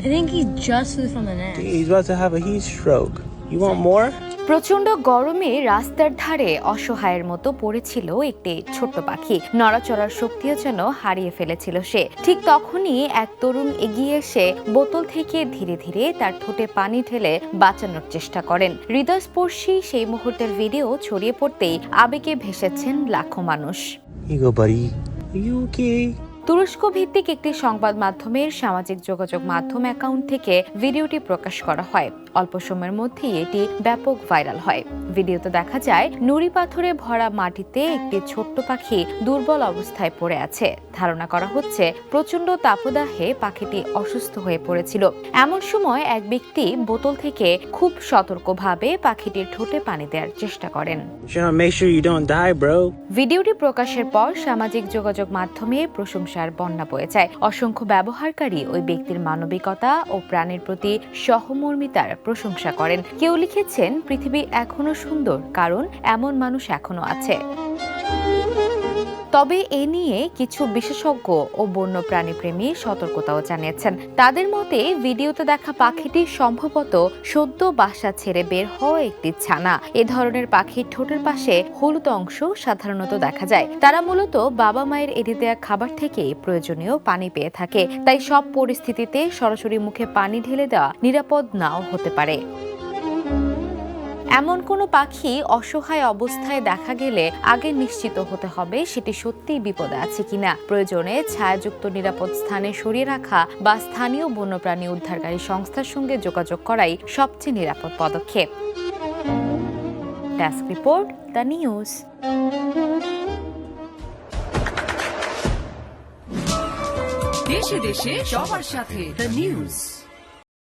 I think he just flew from the nest. He's about to have a heat stroke. You want more? প্রচন্ড গরমে রাস্তার ধারে অসহায়ের মতো পড়েছিল একটি ছোট্ট পাখি। নড়াচড়ার শক্তিও যেন হারিয়ে ফেলেছিল সে। ঠিক তখনই এক তরুণ এগিয়ে এসে বোতল থেকে ধীরে ধীরে তার ঠোঁটে পানি ঢেলে বাঁচানোর চেষ্টা করেন। হৃদয়স্পর্শী সেই মুহূর্তের ভিডিও ছড়িয়ে পড়তেই আবেগে ভেসেছেন লাখো মানুষ। Here you go, buddy. Are you okay? তুরস্ক ভিত্তিক একটি সংবাদ মাধ্যমের সামাজিক যোগাযোগ মাধ্যম অ্যাকাউন্ট থেকে ভিডিওটি প্রকাশ করা হয়। অল্প সময়ের মধ্যেই এটি ব্যাপক ভাইরাল হয়। ভিডিওতে দেখা যায় নুড়ি পাথরে ভরা মাটিতে একটি ছোট্ট পাখি দুর্বল অবস্থায় পড়ে আছে। ধারণা করা হচ্ছে প্রচন্ড তাপদাহে পাখিটি অসুস্থ হয়ে পড়েছিল। এমন সময় এক ব্যক্তি বোতল থেকে খুব সতর্কভাবে পাখিটির ঠোঁটে পানি দেওয়ার চেষ্টা করেন। Make sure you don't die, bro. ভিডিওটি প্রকাশের পর সামাজিক যোগাযোগ মাধ্যমে প্রশংসার বন্যা বয়ে যায়। অসংখ্য ব্যবহারকারী ওই ব্যক্তির মানবিকতা ও প্রাণের প্রতি সহমর্মিতার প্রশংসা করেন। কেউ লিখেছেন, পৃথিবী এখনো সুন্দর, কারণ এমন মানুষ এখনো আছে। তবে এ নিয়ে কিছু বিশেষজ্ঞ ও বন্যপ্রাণী প্রেমী সতর্কতাও জানিয়েছেন। তাদের মতে ভিডিওতে দেখা পাখিটি সম্ভবত সদ্য বাসা ছেড়ে বের হওয়া একটি ছানা। এ ধরনের পাখির ঠোঁটের পাশে হলুদ অংশ সাধারণত দেখা যায়। তারা মূলত বাবা মায়ের এনে দেওয়া খাবার থেকে প্রয়োজনীয় পানি পেয়ে থাকে। তাই সব পরিস্থিতিতে সরাসরি মুখে পানি ঢেলে দেওয়া নিরাপদ নাও হতে পারে। এমন কোনো পাখি অসহায় অবস্থায় দেখা গেলে আগে নিশ্চিত হতে হবে সেটি সত্যিই বিপদে আছে কিনা। প্রয়োজনে ছায়াযুক্ত নিরাপদ স্থানে সরিয়ে রাখা বা স্থানীয় বন্যপ্রাণী উদ্ধারকারী সংস্থার সঙ্গে যোগাযোগ করাই সবচেয়ে নিরাপদ পদক্ষেপ। Desk report, the news. দেশে দেশে সবার সাথে দ্য নিউজ।